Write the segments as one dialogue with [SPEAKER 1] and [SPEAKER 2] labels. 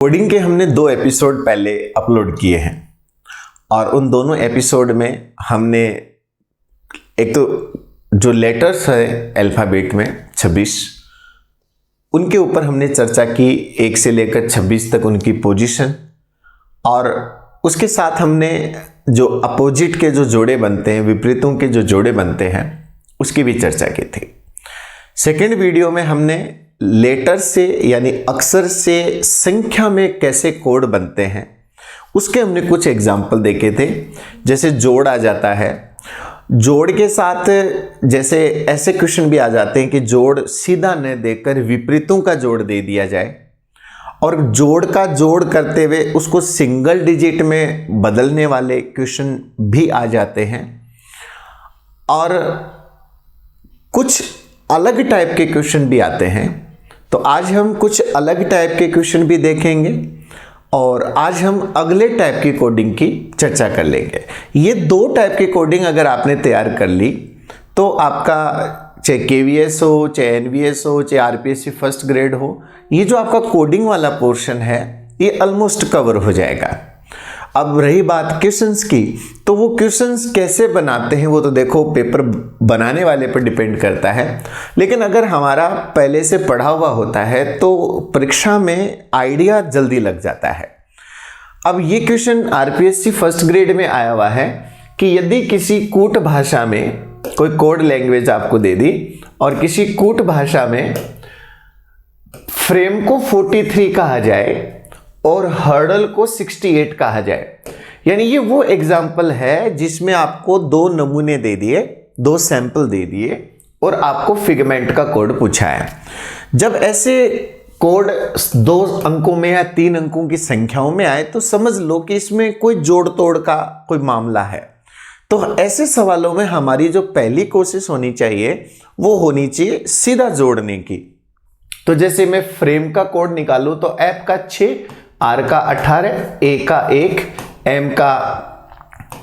[SPEAKER 1] Coding के हमने 2 episode पहले अपलोड किए हैं और उन दोनों एपिसोड में हमने एक तो जो लेटर्स है अल्फ़ाबेट में 26 उनके ऊपर हमने चर्चा की 1 से लेकर 26 तक उनकी पोजीशन, और उसके साथ हमने जो अपोजिट के जो जोड़े बनते हैं, विपरीतों के जो जोड़े बनते हैं, उसकी भी चर्चा की थी। सेकेंड वीडियो में हमने लेटर से यानी अक्षर से संख्या में कैसे कोड बनते हैं उसके हमने कुछ एग्जाम्पल देखे थे। जैसे जोड़ आ जाता है, जोड़ के साथ जैसे ऐसे क्वेश्चन भी आ जाते हैं कि जोड़ सीधा न देकर विपरीतों का जोड़ दे दिया जाए, और जोड़ का जोड़ करते हुए उसको सिंगल डिजिट में बदलने वाले क्वेश्चन भी आ जाते हैं, और कुछ अलग टाइप के क्वेश्चन भी आते हैं। तो आज हम कुछ अलग टाइप के क्वेश्चन भी देखेंगे और आज हम अगले टाइप की कोडिंग की चर्चा कर लेंगे। ये 2 टाइप की कोडिंग अगर आपने तैयार कर ली तो आपका चाहे केवीएस हो, चाहे एनवीएस हो, चाहे आरपीएससी फर्स्ट ग्रेड हो, ये जो आपका कोडिंग वाला पोर्शन है ये ऑलमोस्ट कवर हो जाएगा। अब रही बात क्वेश्चंस की, तो वो क्वेश्चंस कैसे बनाते हैं वो तो देखो पेपर बनाने वाले पर डिपेंड करता है, लेकिन अगर हमारा पहले से पढ़ा हुआ होता है तो परीक्षा में आइडिया जल्दी लग जाता है। अब ये क्वेश्चन आरपीएससी फर्स्ट ग्रेड में आया हुआ है कि यदि किसी कूट भाषा में कोई कोड लैंग्वेज आपको दे दी और किसी कूट भाषा में फ्रेम को 43 कहा जाए और हर्डल को 68 कहा जाए, यानी ये वो एग्जाम्पल है जिसमें आपको 2 नमूने दे दिए, 2 सैंपल दे दिए और आपको फिगमेंट का कोड पूछा है। जब ऐसे कोड 2 अंकों में या 3 अंकों की संख्याओं में आए तो समझ लो कि इसमें कोई जोड़ तोड़ का कोई मामला है। तो ऐसे सवालों में हमारी जो पहली कोशिश होनी चाहिए वो होनी चाहिए सीधा जोड़ने की। तो जैसे मैं फ्रेम का कोड निकालूं तो एफ का 6, आर का 18, ए का 1, एम का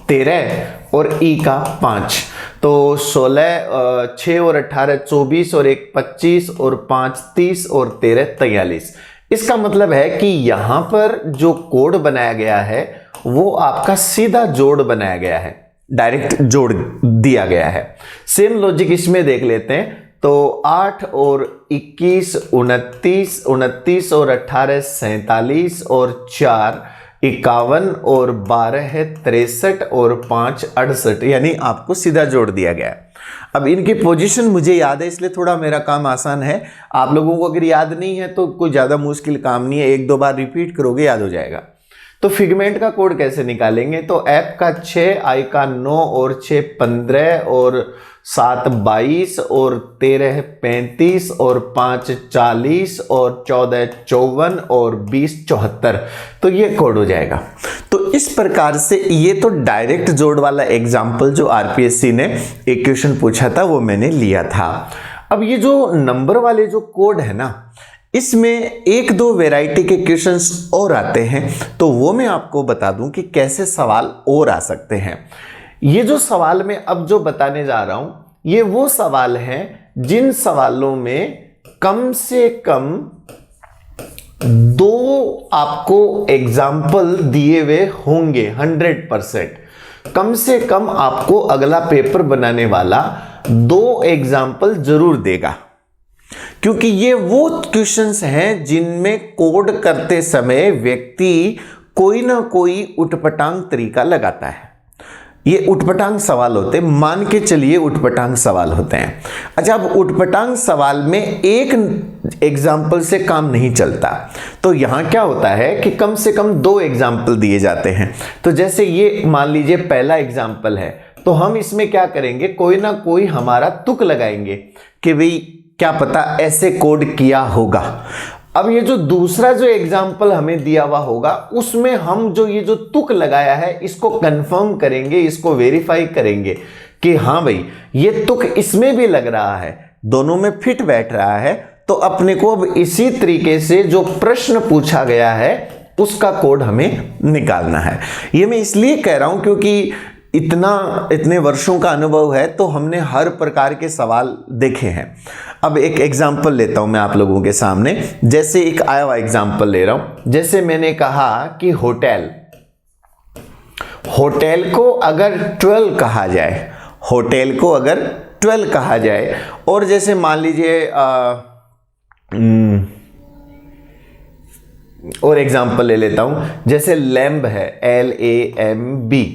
[SPEAKER 1] 13 और ई का 5, तो 16, 6 और 18 24 और 1 25 और 5 30 और 13 43। इसका मतलब है कि यहां पर जो कोड बनाया गया है वो आपका सीधा जोड़ बनाया गया है, डायरेक्ट जोड़ दिया गया है। सेम लॉजिक इसमें देख लेते हैं। तो 8 और 21 29, 29 और 18 47 और 4 51 और 12 है 63 और 5 68, यानी आपको सीधा जोड़ दिया गया है। अब इनकी पोजीशन मुझे याद है इसलिए थोड़ा मेरा काम आसान है। आप लोगों को अगर याद नहीं है तो कोई ज़्यादा मुश्किल काम नहीं है, 1-2 बार रिपीट करोगे याद हो जाएगा। तो फिगमेंट का कोड कैसे निकालेंगे, तो एफ का 6, आई का 9 और 6 15 और 7 22 और 13 35 और 5 40 और 14 54 और 20 74, तो ये कोड हो जाएगा। तो इस प्रकार से ये तो डायरेक्ट जोड़ वाला एग्जाम्पल जो आरपीएससी ने एक क्वेश्चन पूछा था वो मैंने लिया था। अब ये जो नंबर वाले जो कोड है ना, इसमें 1-2 वैरायटी के क्वेश्चंस और आते हैं, तो वो मैं आपको बता दूं कि कैसे सवाल और आ सकते हैं। ये जो सवाल मैं अब जो बताने जा रहा हूं ये वो सवाल हैं जिन सवालों में कम से कम 2 आपको एग्जाम्पल दिए हुए होंगे। 100% कम से कम आपको अगला पेपर बनाने वाला 2 एग्जाम्पल जरूर देगा, क्योंकि ये वो क्वेश्चंस हैं जिनमें कोड करते समय व्यक्ति कोई ना कोई उटपटांग तरीका लगाता है। ये उटपटांग सवाल होते हैं, मान के चलिए उटपटांग सवाल होते हैं। अच्छा, अब उटपटांग सवाल में एक एग्जाम्पल से काम नहीं चलता, तो यहां क्या होता है कि कम से कम 2 एग्जाम्पल दिए जाते हैं। तो जैसे ये मान लीजिए पहला एग्जाम्पल है, तो हम इसमें क्या करेंगे, कोई ना कोई हमारा तुक लगाएंगे कि भाई क्या पता ऐसे कोड किया होगा। अब ये जो दूसरा जो एग्जाम्पल हमें दिया हुआ होगा उसमें हम जो ये जो तुक लगाया है इसको कंफर्म करेंगे, इसको वेरीफाई करेंगे कि हाँ भाई ये तुक इसमें भी लग रहा है, दोनों में फिट बैठ रहा है। तो अपने को अब इसी तरीके से जो प्रश्न पूछा गया है उसका कोड हमें निकालना है। ये मैं इसलिए कह रहा हूं क्योंकि इतने वर्षों का अनुभव है तो हमने हर प्रकार के सवाल देखे हैं। अब एक एग्जाम्पल लेता हूं मैं आप लोगों के सामने। जैसे एक आया हुआ एग्जाम्पल ले रहा हूं। जैसे मैंने कहा कि होटल को अगर 12 कहा जाए, होटल को अगर 12 कहा जाए, और जैसे मान लीजिए और एग्जाम्पल ले लेता हूं। जैसे लैम्ब है, LAMB,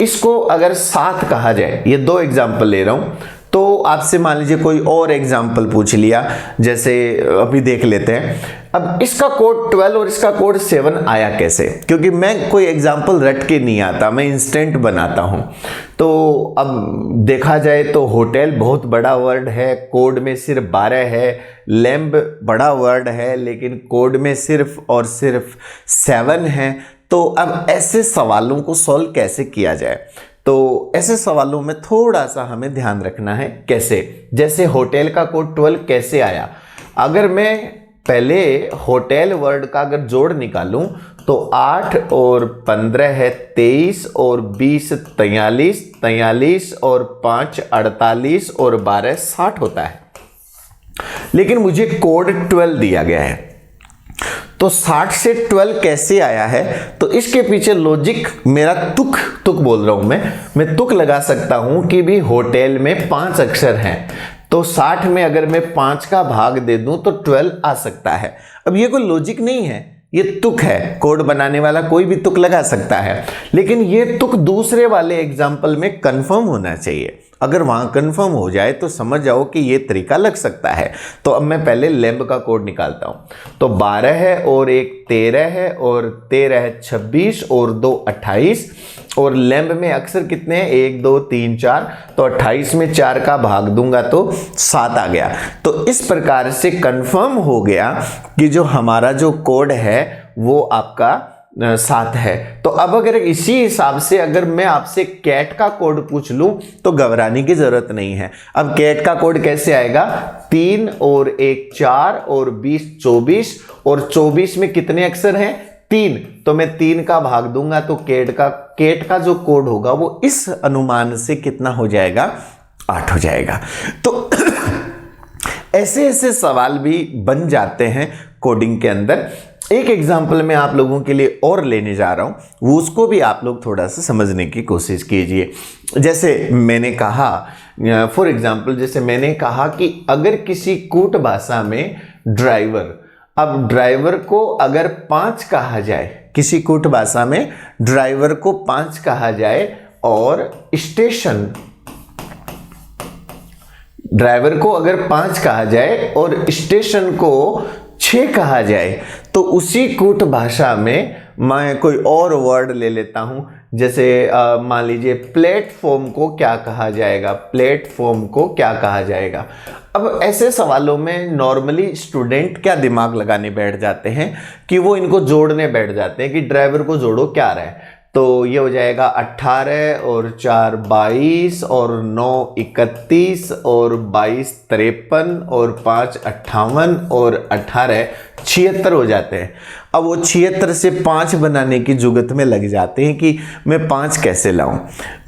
[SPEAKER 1] इसको अगर 7 कहा जाए, ये 2 एग्जाम्पल ले रहा हूं। तो आपसे मान लीजिए कोई और एग्जाम्पल पूछ लिया, जैसे अभी देख लेते हैं। अब इसका कोड 12 और इसका कोड 7 आया कैसे? क्योंकि मैं कोई एग्जाम्पल रट के नहीं आता, मैं इंस्टेंट बनाता हूं। तो अब देखा जाए तो होटल बहुत बड़ा वर्ड है, कोड में सिर्फ 12 है। लैम्ब बड़ा वर्ड है लेकिन कोड में सिर्फ और सिर्फ 7 है। तो अब ऐसे सवालों को सॉल्व कैसे किया जाए? तो ऐसे सवालों में थोड़ा सा हमें ध्यान रखना है। कैसे? जैसे होटल का कोड 12 कैसे आया? अगर मैं पहले होटल वर्ड का अगर जोड़ निकालूं तो 8 और 15 है 23, और 20 43, 43 और 5 48, और 12 60 होता है। लेकिन मुझे कोड 12 दिया गया है, तो 60 से 12 कैसे आया है? तो इसके पीछे लॉजिक मेरा तुक बोल रहा हूं मैं तुक लगा सकता हूं कि भी होटल में 5 अक्षर हैं, तो 60 में अगर मैं 5 का भाग दे दूं तो 12 आ सकता है। अब ये कोई लॉजिक नहीं है, ये तुक है। कोड बनाने वाला कोई भी तुक लगा सकता है, लेकिन ये तुक दूसरे वाले एग्जाम्पल में कंफर्म होना चाहिए। अगर वहां कंफर्म हो जाए तो समझ जाओ कि ये तरीका लग सकता है। तो अब मैं पहले लैम्ब का कोड निकालता हूं। तो 12 है और 1 13 है, और 13 है 26, और 2 28, और लैम्ब में अक्षर कितने हैं? 1 2 3 4, तो 28 में 4 का भाग दूंगा तो 7 आ गया। तो इस प्रकार से कंफर्म हो गया कि जो हमारा जो कोड है वो आपका 7 है। तो अब अगर इसी हिसाब से अगर मैं आपसे कैट का कोड पूछ लूं तो घबराने की जरूरत नहीं है। अब कैट का कोड कैसे आएगा? 3 और 1 4, और 20 24, और 24 में कितने अक्षर हैं? 3, तो मैं 3 का भाग दूंगा तो कैट का जो कोड होगा वो इस अनुमान से कितना हो जाएगा? 8 हो जाएगा। तो ऐसे ऐसे सवाल भी बन जाते हैं कोडिंग के अंदर। एक एग्जाम्पल मैं आप लोगों के लिए और लेने जा रहा हूं, वो उसको भी आप लोग थोड़ा सा समझने की कोशिश कीजिए। जैसे मैंने कहा, फॉर एग्जाम्पल जैसे मैंने कहा कि अगर किसी कूट भाषा में ड्राइवर, अब ड्राइवर को अगर 5 कहा जाए, किसी कूट भाषा में ड्राइवर को 5 कहा जाए, और स्टेशन, ड्राइवर को अगर 5 कहा जाए और स्टेशन को 6 कहा जाए, तो उसी कूट भाषा में मैं कोई और वर्ड ले लेता हूं। जैसे मान लीजिए प्लेटफॉर्म को क्या कहा जाएगा? प्लेटफॉर्म को क्या कहा जाएगा? अब ऐसे सवालों में नॉर्मली स्टूडेंट क्या दिमाग लगाने बैठ जाते हैं कि वो इनको जोड़ने बैठ जाते हैं कि ड्राइवर को जोड़ो क्या आ रहा है। तो ये हो जाएगा 18 और 4 22, और 9 31, और 22 53, और 5 58, और 18 76 हो जाते हैं। अब वो 76 से 5 बनाने की जुगत में लग जाते हैं कि मैं 5 कैसे लाऊं।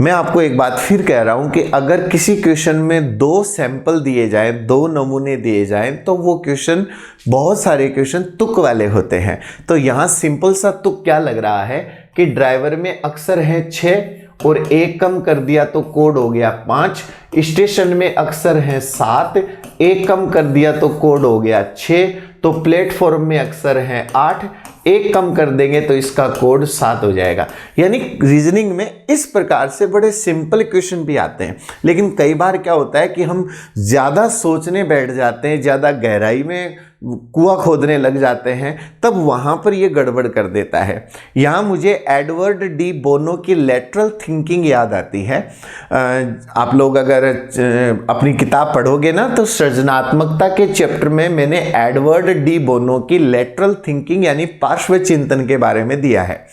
[SPEAKER 1] मैं आपको एक बात फिर कह रहा हूं कि अगर किसी क्वेश्चन में 2 सैंपल दिए जाएं, 2 नमूने दिए जाएं, तो वो क्वेश्चन, बहुत सारे क्वेश्चन तुक वाले होते हैं। तो यहाँ सिंपल सा तुक क्या लग रहा है कि ड्राइवर में अक्षर है 6 और 1 कम कर दिया तो कोड हो गया 5, स्टेशन में अक्षर है 7, 1 कम कर दिया तो कोड हो गया 6, तो प्लेटफॉर्म में अक्षर है 8, 1 कम कर देंगे तो इसका कोड 7 हो जाएगा। यानी रीजनिंग में इस प्रकार से बड़े सिंपल क्वेश्चन भी आते हैं, लेकिन कई बार क्या होता है कि हम ज़्यादा सोचने बैठ जाते हैं, ज़्यादा गहराई में कुआं खोदने लग जाते हैं, तब वहाँ पर ये गड़बड़ कर देता है। यहाँ मुझे एडवर्ड डी बोनो की लेटरल थिंकिंग याद आती है। आप लोग अगर अपनी किताब पढ़ोगे ना तो सृजनात्मकता के चैप्टर में मैंने एडवर्ड डी बोनो की लेटरल थिंकिंग यानी पार्श्व चिंतन के बारे में दिया है।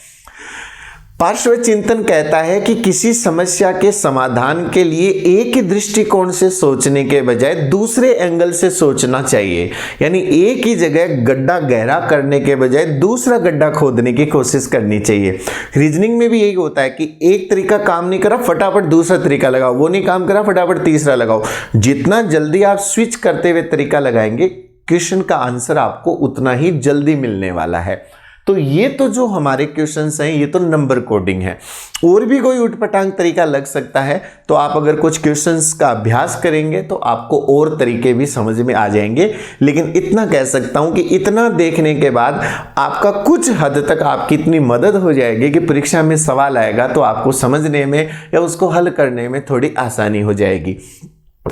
[SPEAKER 1] पार्श्व चिंतन कहता है कि किसी समस्या के समाधान के लिए एक ही दृष्टिकोण से सोचने के बजाय दूसरे एंगल से सोचना चाहिए। यानी एक ही जगह गड्ढा गहरा करने के बजाय दूसरा गड्ढा खोदने की कोशिश करनी चाहिए। रीजनिंग में भी यही होता है कि एक तरीका काम नहीं करा फटाफट दूसरा तरीका लगाओ, वो नहीं काम करा फटाफट तीसरा लगाओ। जितना जल्दी आप स्विच करते हुए तरीका लगाएंगे, क्वेश्चन का आंसर आपको उतना ही जल्दी मिलने वाला है। तो ये तो जो हमारे क्वेश्चंस हैं ये तो नंबर कोडिंग है। और भी कोई उटपटांग तरीका लग सकता है, तो आप अगर कुछ क्वेश्चंस का अभ्यास करेंगे तो आपको और तरीके भी समझ में आ जाएंगे। लेकिन इतना कह सकता हूं कि इतना देखने के बाद आपका कुछ हद तक आपकी इतनी मदद हो जाएगी कि परीक्षा में सवाल आएगा तो आपको समझने में या उसको हल करने में थोड़ी आसानी हो जाएगी।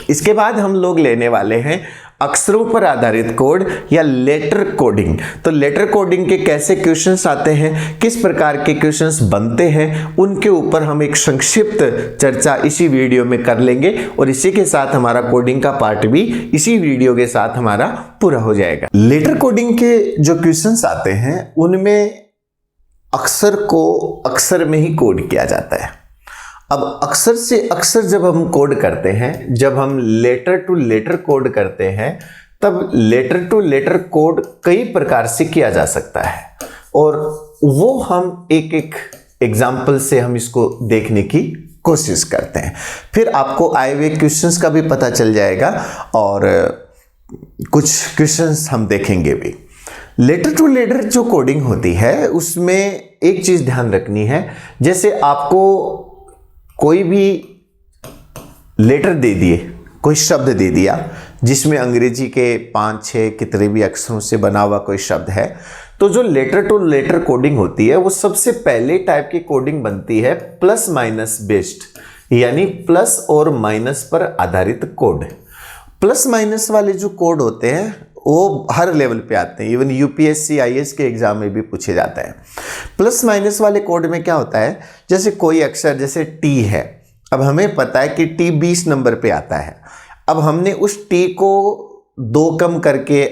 [SPEAKER 1] इसके बाद हम लोग लेने वाले हैं अक्षरों पर आधारित कोड या लेटर कोडिंग। तो लेटर कोडिंग के कैसे क्वेश्चंस आते हैं, किस प्रकार के क्वेश्चंस बनते हैं, उनके ऊपर हम एक संक्षिप्त चर्चा इसी वीडियो में कर लेंगे और इसी के साथ हमारा कोडिंग का पार्ट भी इसी वीडियो के साथ हमारा पूरा हो जाएगा। लेटर कोडिंग के जो क्वेश्चंस आते हैं उनमें अक्षर को अक्षर में ही कोड किया जाता है। अब अक्षर से अक्षर जब हम कोड करते हैं, जब हम लेटर टू लेटर कोड करते हैं, तब लेटर टू लेटर कोड कई प्रकार से किया जा सकता है और वो हम एक एक एग्जाम्पल से हम इसको देखने की कोशिश करते हैं। फिर आपको आए हुए क्वेश्चंस का भी पता चल जाएगा और कुछ क्वेश्चंस हम देखेंगे भी। लेटर टू लेटर जो कोडिंग होती है उसमें एक चीज ध्यान रखनी है, जैसे आपको कोई भी लेटर दे दिए, कोई शब्द दे दिया जिसमें अंग्रेजी के 5-6 कितने भी अक्षरों से बना हुआ कोई शब्द है, तो जो लेटर टू लेटर कोडिंग होती है वो सबसे पहले टाइप की कोडिंग बनती है प्लस माइनस बेस्ड, यानी प्लस और माइनस पर आधारित कोड। प्लस माइनस वाले जो कोड होते हैं वो हर लेवल पे आते हैं, इवन यूपीएससी आईएएस के एग्जाम में भी पूछे जाते हैं। प्लस माइनस वाले कोड में क्या होता है, जैसे कोई अक्षर जैसे टी है, अब हमें पता है कि टी 20 नंबर पे आता है। अब हमने उस टी को 2 कम करके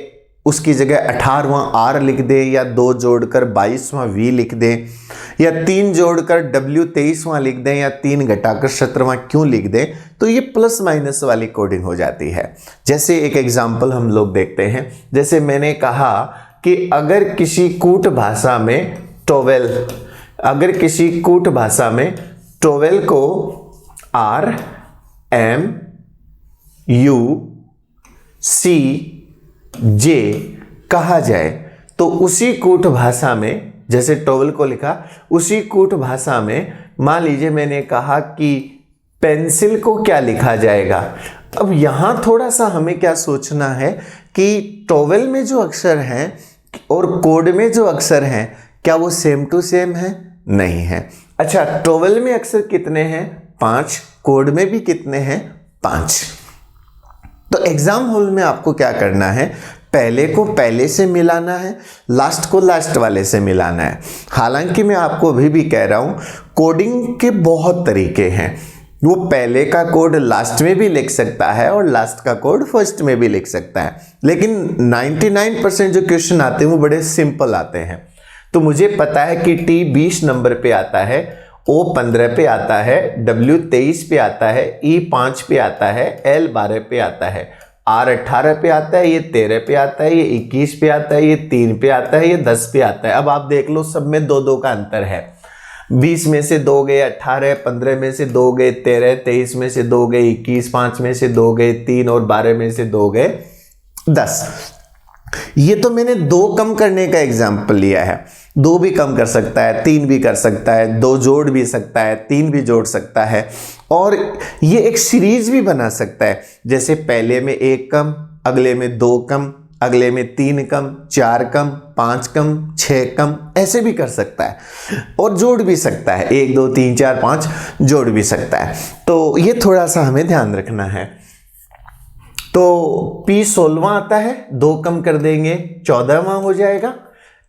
[SPEAKER 1] उसकी जगह 18वां आर लिख दें, या 2 जोड़कर 22वां वी लिख दें, या 3 जोड़कर डब्ल्यू 23वां लिख दें, या 3 घटाकर 17वां क्यों लिख दें, तो ये प्लस माइनस वाली कोडिंग हो जाती है। जैसे एक एग्जाम्पल हम लोग देखते हैं, जैसे मैंने कहा कि अगर किसी कूट भाषा में टॉवेल, अगर किसी कूट भाषा में टॉवेल को RMUC कहा जाए, तो उसी कूट भाषा में, जैसे टॉवेल को लिखा, उसी कूट भाषा में मान लीजिए मैंने कहा कि पेंसिल को क्या लिखा जाएगा। अब यहां थोड़ा सा हमें क्या सोचना है कि टॉवेल में जो अक्षर हैं और कोड में जो अक्षर हैं क्या वो सेम टू सेम है? नहीं है। अच्छा, टॉवेल में अक्षर कितने हैं? 5, कोड में भी कितने हैं? 5। तो एग्जाम हॉल में आपको क्या करना है, पहले को पहले से मिलाना है, लास्ट को लास्ट वाले से मिलाना है। हालांकि मैं आपको अभी भी कह रहा हूं कोडिंग के बहुत तरीके हैं, वो पहले का कोड लास्ट में भी लिख सकता है और लास्ट का कोड फर्स्ट में भी लिख सकता है, लेकिन 99% जो क्वेश्चन आते हैं वो बड़े सिंपल आते हैं। तो मुझे पता है कि टी 20 नंबर पे आता है, ओ 15 पे आता है, डब्ल्यू 23 पे आता है, ई 5 पे आता है, एल 12 पे आता है, आर 18 पे आता है, ये 13 पे आता है, ये 21 पे आता है, ये 3 पे आता है, ये 10 पे आता है। अब आप देख लो सब में 2-2 का अंतर है। 20 में से 2 गए 18, 15 में से 2 गए 13, 23 में से 2 गए 21, 5 में से 2 गए 3 और 12 में से 2 गए 10। ये तो मैंने 2 कम करने का एग्जाम्पल लिया है। 2 भी कम कर सकता है, 3 भी कर सकता है, 2 जोड़ भी सकता है, 3 भी जोड़ सकता है, और ये एक सीरीज भी बना सकता है। जैसे पहले में 1 कम, अगले में 2 कम, अगले में 3 कम, 4 कम, 5 कम, 6 कम, ऐसे भी कर सकता है और जोड़ भी सकता है। 1 2 3 4 5 जोड़ भी सकता है। तो ये थोड़ा सा हमें ध्यान रखना है। तो P 16वां आता है, 2 कम कर देंगे 14वां हो जाएगा।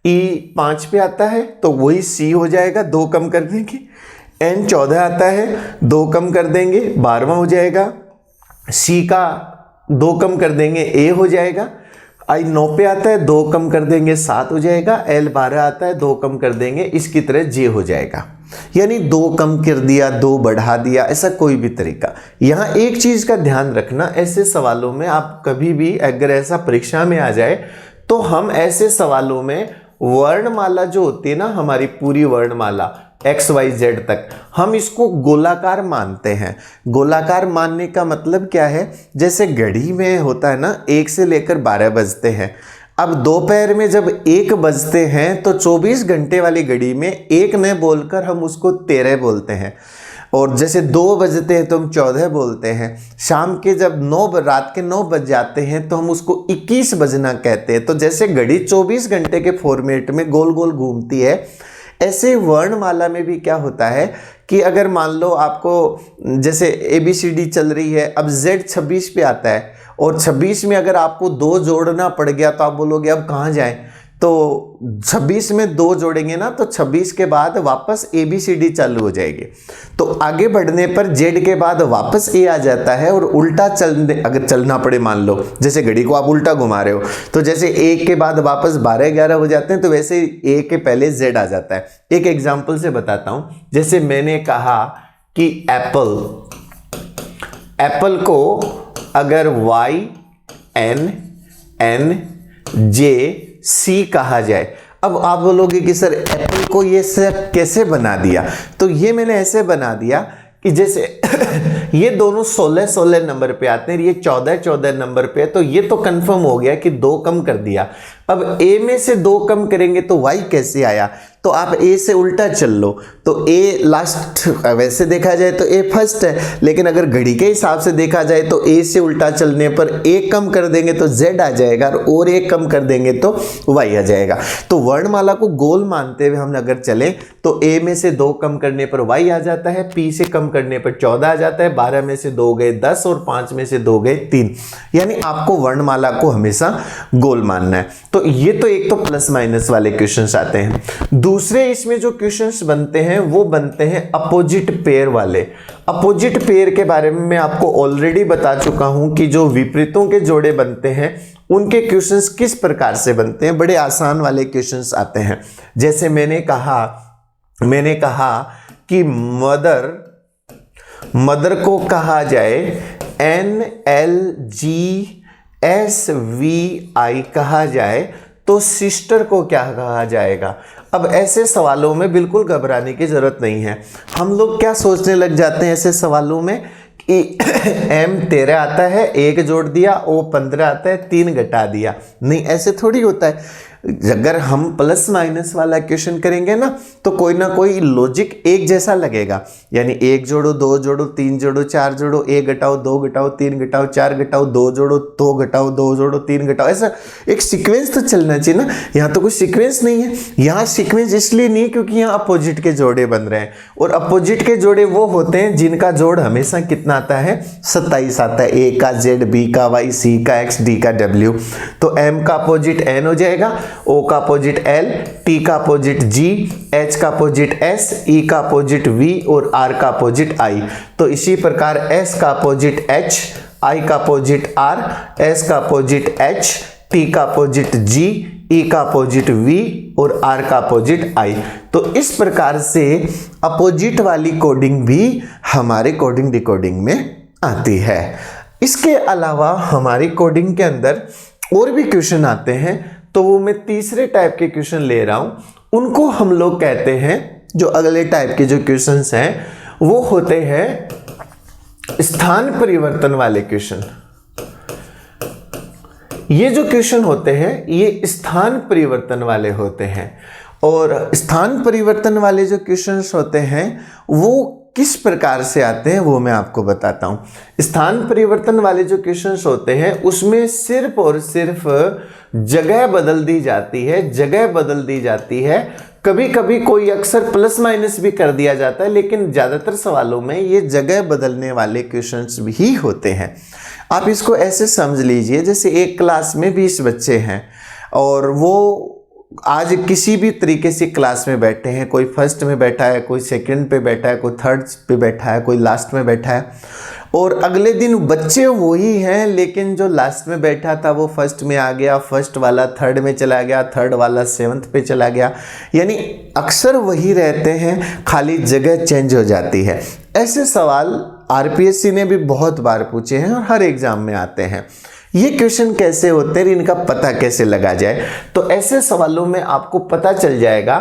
[SPEAKER 1] E 5 पे आता है तो वही C हो जाएगा, 2 कम कर देंगे। N 14 आता है, 2 कम कर देंगे 12वां हो जाएगा। C का 2 कम कर देंगे A हो जाएगा। I 9 पे आता है, 2 कम कर देंगे 7 हो जाएगा। L 12 आता है, 2 कम कर देंगे, इसकी तरह J हो जाएगा। यानी 2 कम कर दिया, 2 बढ़ा दिया, ऐसा कोई भी तरीका। यहाँ एक चीज का ध्यान रखना, ऐसे सवालों में आप कभी भी अगर ऐसा परीक्षा में आ जाए तो हम ऐसे सवालों में वर्णमाला जो होती है ना, हमारी पूरी वर्णमाला XYZ तक, हम इसको गोलाकार मानते हैं। गोलाकार मानने का मतलब क्या है, जैसे घड़ी में होता है ना 1 से लेकर 12 बजते हैं। अब दोपहर में जब 1 बजते हैं तो 24 घंटे वाली घड़ी में 1 न बोलकर हम उसको 13 बोलते हैं, और जैसे 2 बजते हैं तो हम 14 बोलते हैं। शाम के जब रात के 9 बज जाते हैं तो हम उसको 21 बजना कहते हैं। तो जैसे घड़ी 24 घंटे के फॉर्मेट में गोल गोल घूमती है, ऐसे वर्णमाला में भी क्या होता है कि अगर मान लो आपको जैसे ABCD चल रही है, अब Z 26 पे आता है और 26 में अगर आपको 2 जोड़ना पड़ गया तो आप बोलोगे अब कहाँ जाएं, तो 26 में 2 जोड़ेंगे ना तो 26 के बाद वापस ABCD चालू हो जाएगी। तो आगे बढ़ने पर Z के बाद वापस A आ जाता है, और उल्टा अगर चलना पड़े, मान लो जैसे घड़ी को आप उल्टा घुमा रहे हो तो जैसे 1 के बाद वापस 12-11 हो जाते हैं, तो वैसे A के पहले Z आ जाता है। एक एग्जाम्पल से बताता हूं, जैसे मैंने कहा कि एप्पल को अगर YNNJ C कहा जाए। अब आप बोलोगे कि सर एप्पल को ये सब कैसे बना दिया, तो ये मैंने ऐसे बना दिया कि जैसे ये दोनों 16-16 नंबर पे आते हैं, ये 14-14 नंबर पे है, तो ये तो कंफर्म हो गया कि 2 कम कर दिया। अब A में से 2 कम करेंगे तो Y कैसे आया, तो आप A से उल्टा चल लो, तो A लास्ट, वैसे देखा जाए तो A फर्स्ट है, लेकिन अगर घड़ी के हिसाब से देखा जाए तो A से उल्टा चलने पर A कम कर देंगे तो Z आ जाएगा, और A कम कर देंगे तो Y आ जाएगा। तो वर्णमाला को गोल मानते हुए हम अगर चलें तो A में से 2 कम करने पर Y आ जाता है, P से कम करने पर 14 आ जाता है, 12 में से 2 गए 10 और 5 में से 2 गए 3। यानी आपको वर्णमाला को हमेशा गोल मानना है। तो ये तो एक तो प्लस माइनस वाले क्वेश्चंस आते हैं। दूसरे इसमें जो क्वेश्चंस बनते हैं वो बनते हैं अपोजिट पेयर वाले। अपोजिट पेयर के बारे में मैं आपको ऑलरेडी बता चुका हूं कि जो विपरीतों के जोड़े बनते हैं उनके क्वेश्चंस किस प्रकार से बनते हैं। बड़े आसान वाले क्वेश्चंस आते हैं। जैसे मैंने कहा कि मदर को कहा जाए NLGSVI कहा जाए तो सिस्टर को क्या कहा जाएगा। अब ऐसे सवालों में बिल्कुल घबराने की जरूरत नहीं है। हम लोग क्या सोचने लग जाते हैं ऐसे सवालों में कि M 13 आता है, 1 जोड़ दिया, O 15 आता है, 3 घटा दिया। नहीं, ऐसे थोड़ी होता है। अगर हम प्लस माइनस वाला क्वेश्चन करेंगे ना तो कोई ना कोई लॉजिक एक जैसा लगेगा, यानी 1 जोड़ो, 2 जोड़ो, 3 जोड़ो, 4 जोड़ो, 1 घटाओ, 2 घटाओ, 3 घटाओ, 4 घटाओ, 2 जोड़ो, 2 घटाओ, 2 जोड़ो, 3 घटाओ, ऐसा एक सीक्वेंस तो चलना चाहिए ना। यहाँ तो कोई सीक्वेंस नहीं है। यहाँ सीक्वेंस इसलिए नहीं क्योंकि यहाँ अपोजिट के जोड़े बन रहे हैं, और अपोजिट के जोड़े वो होते हैं जिनका जोड़ हमेशा कितना आता है, 27 आता है। A का Z, B का Y, C का X, D का W। तो M का अपोजिट N हो जाएगा, O का अपोजिट L, T का अपोजिट G, H का अपोजिट S, E का अपोजिट V और R का अपोजिट I। तो इसी प्रकार S का अपोजिट H, I का अपोजिट R, S का अपोजिट H, T का अपोजिट G, E का अपोजिट V और R का अपोजिट I। तो इस प्रकार से अपोजिट वाली कोडिंग भी हमारे कोडिंग डिकोडिंग में आती है। इसके अलावा हमारी कोडिंग के अंदर और भी क्वेश्चन आते हैं, तो वो मैं तीसरे टाइप के क्वेश्चन ले रहा हूं। उनको हम लोग कहते हैं, जो अगले टाइप के जो क्वेश्चंस हैं वो होते हैं स्थान परिवर्तन वाले क्वेश्चन। ये जो क्वेश्चन होते हैं ये स्थान परिवर्तन वाले होते हैं। और स्थान परिवर्तन वाले जो क्वेश्चंस होते हैं वो किस प्रकार से आते हैं वो मैं आपको बताता हूं। स्थान परिवर्तन वाले जो क्वेश्चंस होते हैं उसमें सिर्फ और सिर्फ जगह बदल दी जाती है, जगह बदल दी जाती है। कभी कभी कोई अक्सर प्लस माइनस भी कर दिया जाता है, लेकिन ज्यादातर सवालों में ये जगह बदलने वाले क्वेश्चंस भी होते हैं। आप इसको ऐसे समझ लीजिए, जैसे एक क्लास में 20 बच्चे हैं और वो आज किसी भी तरीके से क्लास में बैठे हैं। कोई फर्स्ट में बैठा है, कोई सेकंड पे बैठा है, कोई थर्ड पे बैठा है, कोई लास्ट में बैठा है। और अगले दिन बच्चे वही हैं, लेकिन जो लास्ट में बैठा था वो फर्स्ट में आ गया, फर्स्ट वाला थर्ड में चला गया, थर्ड वाला सेवंथ पे चला गया। यानी अक्सर वही रहते हैं, खाली जगह चेंज हो जाती है। ऐसे सवाल आरपीएससी ने भी बहुत बार पूछे हैं और हर एग्जाम में आते हैं। ये क्वेश्चन कैसे होते हैं, इनका पता कैसे लगा जाए? तो ऐसे सवालों में आपको पता चल जाएगा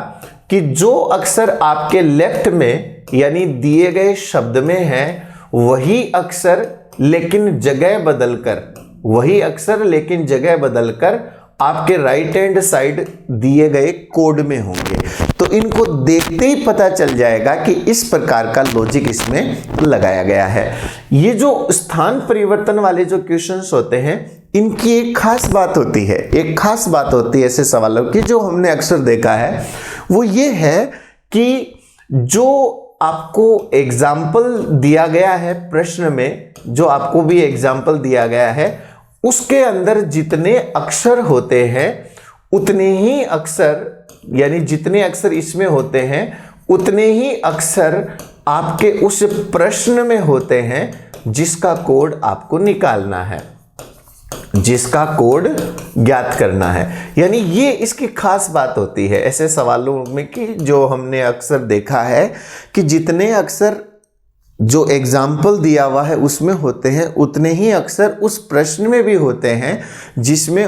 [SPEAKER 1] कि जो अक्षर आपके लेफ्ट में यानी दिए गए शब्द में है वही अक्षर लेकिन जगह बदलकर, वही अक्षर लेकिन जगह बदलकर आपके राइट हैंड साइड दिए गए कोड में होंगे। तो इनको देखते ही पता चल जाएगा कि इस प्रकार का लॉजिक इसमें लगाया गया है। ये जो स्थान परिवर्तन वाले जो क्वेश्चंस होते हैं, इनकी एक खास बात होती है, एक खास बात होती है ऐसे सवालों की जो हमने अक्सर देखा है, वो ये है कि जो आपको एग्जाम्पल दिया गया है प्रश्न में, जो आपको भी एग्जाम्पल दिया गया है, उसके अंदर जितने अक्षर होते हैं उतने ही अक्षर, यानी जितने अक्षर इसमें होते हैं उतने ही अक्षर आपके उस प्रश्न में होते हैं जिसका कोड आपको निकालना है, जिसका कोड ज्ञात करना है। यानी ये इसकी खास बात होती है ऐसे सवालों में कि जो हमने अक्सर देखा है कि जितने अक्षर जो एग्जाम्पल दिया हुआ है उसमें होते हैं उतने ही अक्षर उस प्रश्न में भी होते हैं जिसमें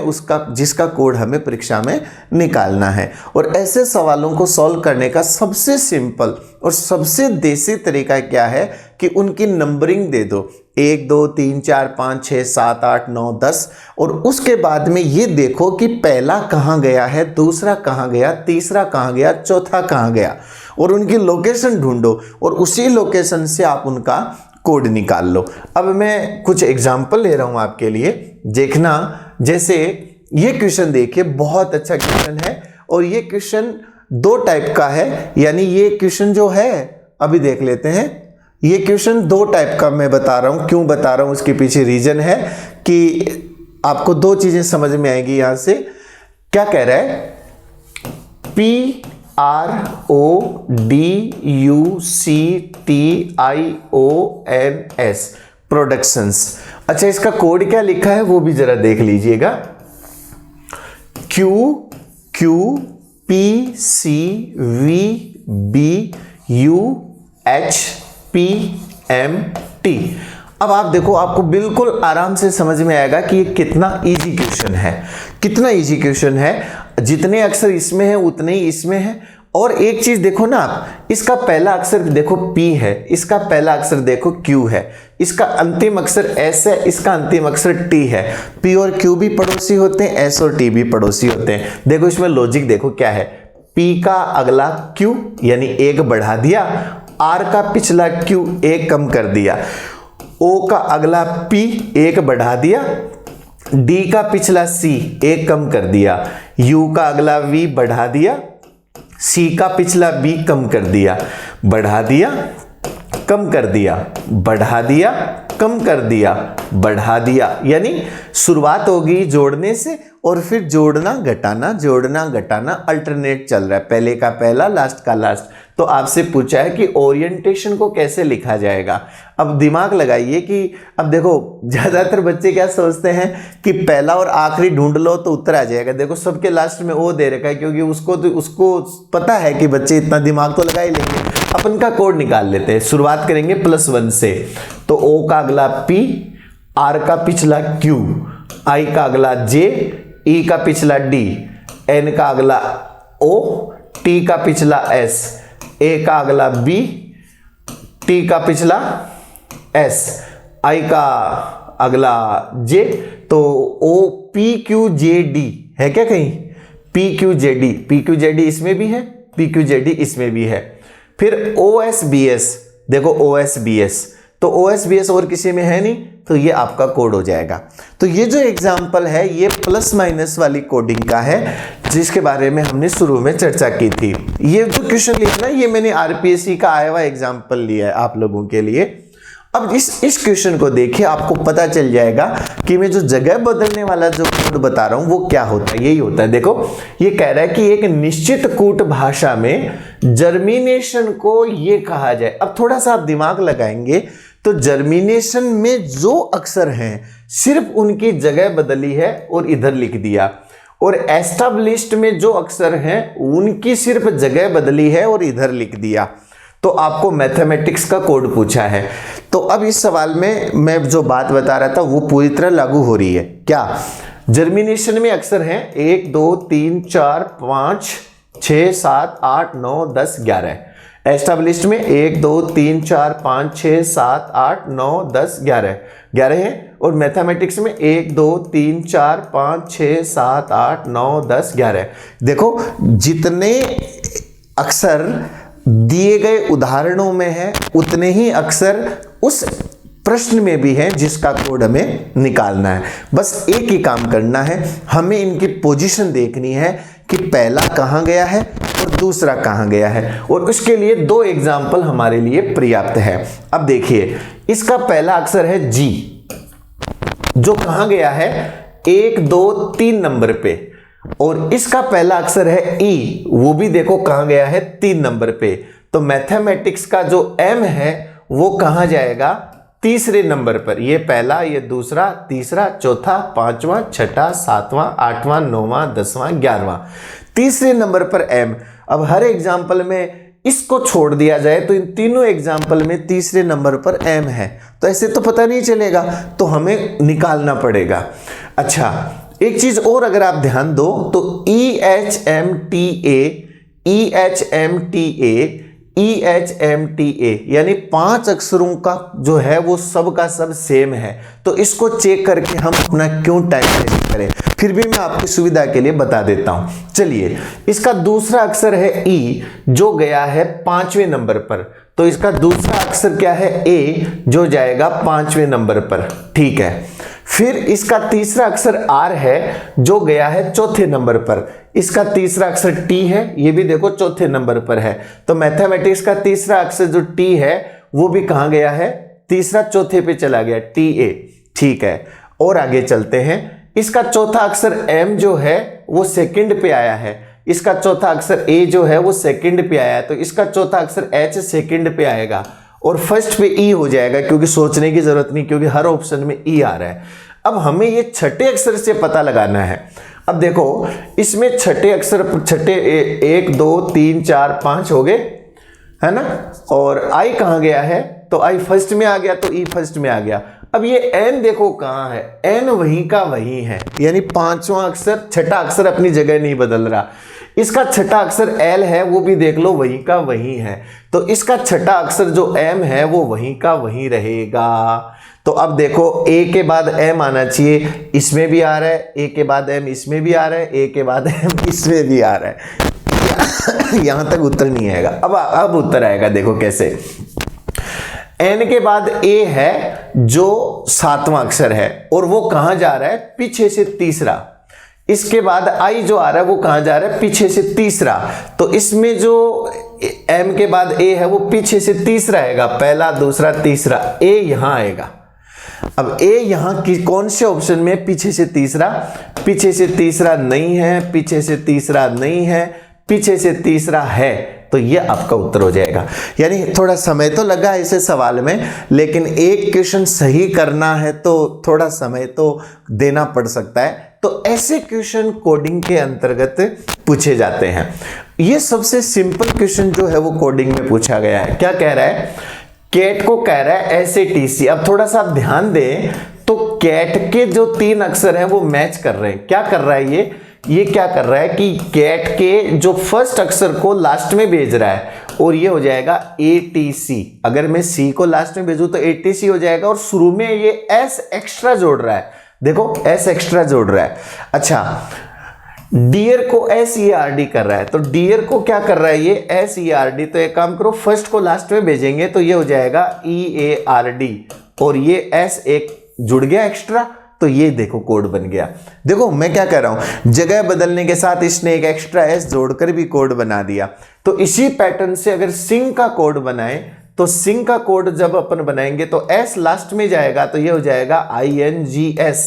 [SPEAKER 1] जिसका कोड हमें परीक्षा में निकालना है। और ऐसे सवालों को सॉल्व करने का सबसे सिंपल और सबसे देसी तरीका क्या है कि उनकी नंबरिंग दे दो, 1 2 3 4 5 6 7 8 9 10, और उसके बाद में ये देखो कि पहला कहाँ गया है, दूसरा कहाँ गया, तीसरा कहाँ गया, चौथा कहाँ गया, और उनकी लोकेशन ढूंढो और उसी लोकेशन से आप उनका कोड निकाल लो। अब मैं कुछ एग्जाम्पल ले रहा हूं आपके लिए, देखना। जैसे ये क्वेश्चन देखिए, बहुत अच्छा क्वेश्चन है और ये क्वेश्चन 2 टाइप का है। यानी ये क्वेश्चन जो है, अभी देख लेते हैं, ये क्वेश्चन 2 टाइप का मैं बता रहा हूं। क्यों बता रहा हूं उसके पीछे रीजन है कि आपको 2 चीजें समझ में आएगी। यहां से क्या कह रहा है, PRODUCTIONS प्रोडक्शंस। अच्छा, इसका कोड क्या लिखा है वो भी जरा देख लीजिएगा, QQPCVBUHPMT। अब आप देखो, आपको बिल्कुल आराम से समझ में आएगा कि ये कितना इजी क्वेश्चन है, कितना इजी क्वेश्चन है। जितने अक्षर इसमें है उतने ही इसमें है। और एक चीज देखो ना आप, इसका पहला अक्षर देखो P है, इसका पहला अक्षर देखो Q है, इसका अंतिम अक्षर S है, इसका अंतिम अक्षर T है। P और Q भी पड़ोसी होते हैं, S और T भी पड़ोसी होते हैं। देखो इसमें लॉजिक देखो क्या है, P का अगला Q यानी 1 बढ़ा दिया, R का पिछला Q 1 कम कर दिया, O का अगला P 1 बढ़ा दिया, D का पिछला C 1 कम कर दिया, U का अगला V बढ़ा दिया, C का पिछला B कम कर दिया, बढ़ा दिया, कम कर दिया, बढ़ा दिया, कम कर दिया, बढ़ा दिया। यानी शुरुआत होगी जोड़ने से और फिर जोड़ना घटाना, जोड़ना घटाना अल्टरनेट चल रहा है, पहले का पहला, लास्ट का लास्ट। तो आपसे पूछा है कि ओरिएंटेशन को कैसे लिखा जाएगा। अब दिमाग लगाइए कि अब देखो ज्यादातर बच्चे क्या सोचते हैं कि पहला और आखिरी ढूंढ लो तो उत्तर आ जाएगा। देखो सबके लास्ट में ओ दे रखा है, क्योंकि उसको पता है कि बच्चे इतना दिमाग तो लगा ही लेंगे। अपन का कोड निकाल लेते हैं, शुरुआत करेंगे +1 से। तो O का अगला P, R का पिछला Q, I का अगला J, E का पिछला D, N का अगला O, T का पिछला S, A का अगला B, T का पिछला S, I का अगला J। तो O P Q J D है क्या कहीं? P Q J D, P Q J D इसमें भी है, P Q J D इसमें भी है। फिर OSBS, देखो OSBS, तो OSBS और किसी में है नहीं, तो ये आपका कोड हो जाएगा। तो ये जो एग्जाम्पल है ये प्लस माइनस वाली कोडिंग का है, जिसके बारे में हमने शुरू में चर्चा की थी। ये जो क्वेश्चन लिया ना, ये मैंने आरपीएससी का आया हुआ एग्जाम्पल लिया है आप लोगों के लिए। अब इस क्वेश्चन को देखिए, आपको पता चल जाएगा कि मैं जो जगह बदलने वाला जो कोड बता रहा हूं वो क्या होता है। यही होता है। देखो ये कह रहा है कि एक निश्चित कूट भाषा में जर्मिनेशन को ये कहा जाए। अब थोड़ा सा आप दिमाग लगाएंगे तो जर्मिनेशन में जो अक्षर हैं सिर्फ उनकी जगह बदली है और इधर लिख दिया, और एस्टैब्लिश्ड में जो अक्षर हैं उनकी सिर्फ जगह बदली है और इधर लिख दिया। तो आपको मैथमेटिक्स का कोड पूछा है। तो अब इस सवाल में मैं जो बात बता रहा था वो पूरी तरह लागू हो रही है। क्या? जर्मिनेशन में अक्षर हैं 1 2 3 4 5 6 7 8 9 10 11। एस्टैब्लिश्ड में 1 2 3 4 5 6 7 8 9 10 11 है। और मैथमेटिक्स में 1 2 3 4 5 6 7 8 9 10 11। देखो जितने अक्षर दिए गए उदाहरणों में है उतने ही अक्षर उस प्रश्न में भी है जिसका कोड हमें निकालना है। बस एक ही काम करना है, हमें इनकी पोजीशन देखनी है कि पहला कहां गया है और दूसरा कहां गया है, और उसके लिए 2 एग्जाम्पल हमारे लिए पर्याप्त है। अब देखिए, इसका पहला अक्षर है जी, जो कहां गया है 1 2 3 नंबर पे, और इसका पहला अक्षर है ई, वो भी देखो कहां गया है 3 नंबर पे। तो मैथमेटिक्स का जो एम है वो कहां जाएगा? तीसरे नंबर पर। ये पहला, ये दूसरा, तीसरा, चौथा, पांचवा, छठा, सातवां, आठवां, नौवां, 10वां, 11वां, तीसरे नंबर पर एम। अब हर एग्जाम्पल में इसको छोड़ दिया जाए तो इन तीनों एग्जाम्पल में तीसरे नंबर पर एम है, तो ऐसे तो पता नहीं चलेगा, तो हमें निकालना पड़ेगा। अच्छा, एक चीज और अगर आप ध्यान दो तो EHMTA यानी 5 अक्षरों का जो है वो सब का सब सेम है। तो इसको चेक करके हम अपना क्यों टाइम वेस्ट करें, फिर भी मैं आपकी सुविधा के लिए बता देता हूं। चलिए, इसका दूसरा अक्षर है ई, जो गया है 5वें नंबर पर। तो इसका दूसरा अक्षर क्या है? ए, जो जाएगा 5वें नंबर पर। ठीक है। फिर इसका तीसरा अक्षर आर है, जो गया है 4थे नंबर पर। इसका तीसरा अक्षर टी है, ये भी देखो 4थे नंबर पर है। तो मैथमेटिक्स का तीसरा अक्षर जो टी है वो भी कहां गया है? तीसरा चौथे पे चला गया, टी ए। ठीक है, और आगे चलते हैं। इसका चौथा अक्षर एम जो है वो सेकंड पे आया है। इसका चौथा अक्षर ए जो है वो सेकंड पे आया है, तो इसका चौथा अक्षर एच सेकंड पे आएगा, और फर्स्ट पे ई हो जाएगा, क्योंकि सोचने की जरूरत नहीं, क्योंकि हर ऑप्शन में ई आ रहा है। अब हमें ये छठे अक्षर से पता लगाना है। अब देखो, इसमें छठे अक्षर, छठे 1 2 3 4 5 हो गए, है ना, और आई कहां गया है? तो आई फर्स्ट में आ गया, तो ई फर्स्ट में आ गया। अब ये एन देखो कहां है? एन वहीं का वहीं है, यानी 5वां अक्षर, छठा अक्षर अपनी जगह नहीं बदल रहा। इसका छठा अक्षर एल है, वो भी देख लो वहीं का वहीं है। तो इसका छठा अक्षर जो एम है वो वहीं का वहीं रहेगा। तो अब देखो, ए के बाद एम आना चाहिए, इसमें भी आ रहा है, ए के बाद एम इसमें भी आ रहा है, ए के बाद एम इसमें भी आ रहा है। यहां तक उत्तर नहीं आएगा। अब उत्तर आएगा, देखो कैसे। एन के बाद ए है जो 7वां अक्षर है, और वो कहां जा रहा है? पीछे से तीसरा। इसके बाद आई जो आ रहा है वो कहां जा रहा है? पीछे से तीसरा। तो इसमें जो एम के बाद ए है वो पीछे से तीसरा आएगा, पहला, दूसरा, तीसरा, ए यहां आएगा। अब ए यहां की कौन से ऑप्शन में? पीछे से तीसरा। पीछे से तीसरा नहीं है, पीछे से तीसरा नहीं है, पीछे से तीसरा है, तो ये आपका उत्तर हो जाएगा। यानी थोड़ा समय तो लगा इसे सवाल में, लेकिन एक क्वेश्चन सही करना है तो थोड़ा समय तो देना पड़ सकता है। तो ऐसे क्वेश्चन कोडिंग के अंतर्गत पूछे जाते हैं। ये सबसे सिंपल क्वेश्चन जो है वो कोडिंग में पूछा गया है। क्या कह रहा है? कैट को कह रहा है SATC। अब थोड़ा सा आप ध्यान दें तो कैट के जो 3 अक्षर हैं वो मैच कर रहे हैं। क्या कर रहा है ये क्या कर रहा है कि कैट के जो फर्स्ट अक्षर को लास्ट में भेज रहा है, और ये हो जाएगा ATC। अगर मैं C को लास्ट में भेजूं तो ATC हो जाएगा, और शुरू में ये S एक्स्ट्रा जोड़ रहा है, देखो S एक्स्ट्रा जोड़ रहा है। अच्छा, डियर को SERD कर रहा है, तो डियर को क्या कर रहा है ये? SERD। तो एक काम करो, फर्स्ट को लास्ट में भेजेंगे तो ये हो जाएगा EARD, और ये S एक जुड़ गया एक्स्ट्रा, तो ये देखो कोड बन गया। देखो मैं क्या कह रहा हूं, जगह बदलने के साथ इसने एक एक्स्ट्रा S जोड़कर भी कोड बना दिया। तो इसी पैटर्न से अगर सिंग का कोड बनाए, तो सिंग का कोड जब अपन बनाएंगे तो S लास्ट में जाएगा, तो ये हो जाएगा INGS।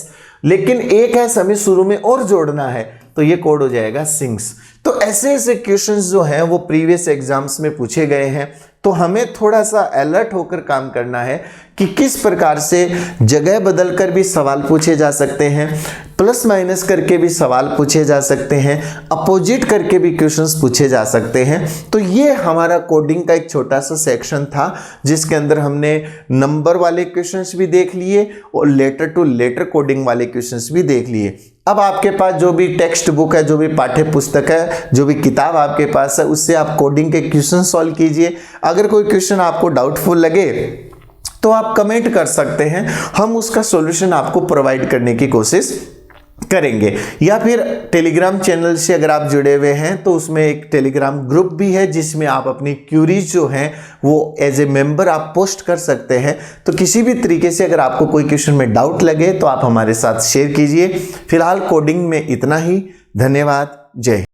[SPEAKER 1] लेकिन एक S हमें शुरू में और जोड़ना है, तो ये कोड हो जाएगा सिंग्स। तो ऐसे ऐसे क्वेश्चंस जो हैं वो प्रीवियस एग्जाम्स में पूछे गए हैं। तो हमें थोड़ा सा अलर्ट होकर काम करना है कि किस प्रकार से जगह बदल कर भी सवाल पूछे जा सकते हैं, प्लस माइनस करके भी सवाल पूछे जा सकते हैं, अपोजिट करके भी क्वेश्चंस पूछे जा सकते हैं। तो ये हमारा कोडिंग का एक छोटा सा सेक्शन था जिसके अंदर हमने नंबर वाले क्वेश्चंस भी देख लिए और लेटर टू लेटर कोडिंग वाले क्वेश्चंस भी देख लिए। अब आपके पास जो भी टेक्स्ट बुक है, जो भी पाठ्य पुस्तक है, जो भी किताब आपके पास है, उससे आप कोडिंग के क्वेश्चन सॉल्व कीजिए। अगर कोई क्वेश्चन आपको डाउटफुल लगे तो आप कमेंट कर सकते हैं, हम उसका सॉल्यूशन आपको प्रोवाइड करने की कोशिश करेंगे। या फिर टेलीग्राम चैनल से अगर आप जुड़े हुए हैं तो उसमें एक टेलीग्राम ग्रुप भी है जिसमें आप अपनी क्यूरीज जो हैं वो एज ए मेंबर आप पोस्ट कर सकते हैं। तो किसी भी तरीके से अगर आपको कोई क्वेश्चन में डाउट लगे तो आप हमारे साथ शेयर कीजिए। फिलहाल कोडिंग में इतना ही। धन्यवाद। जय हिंद।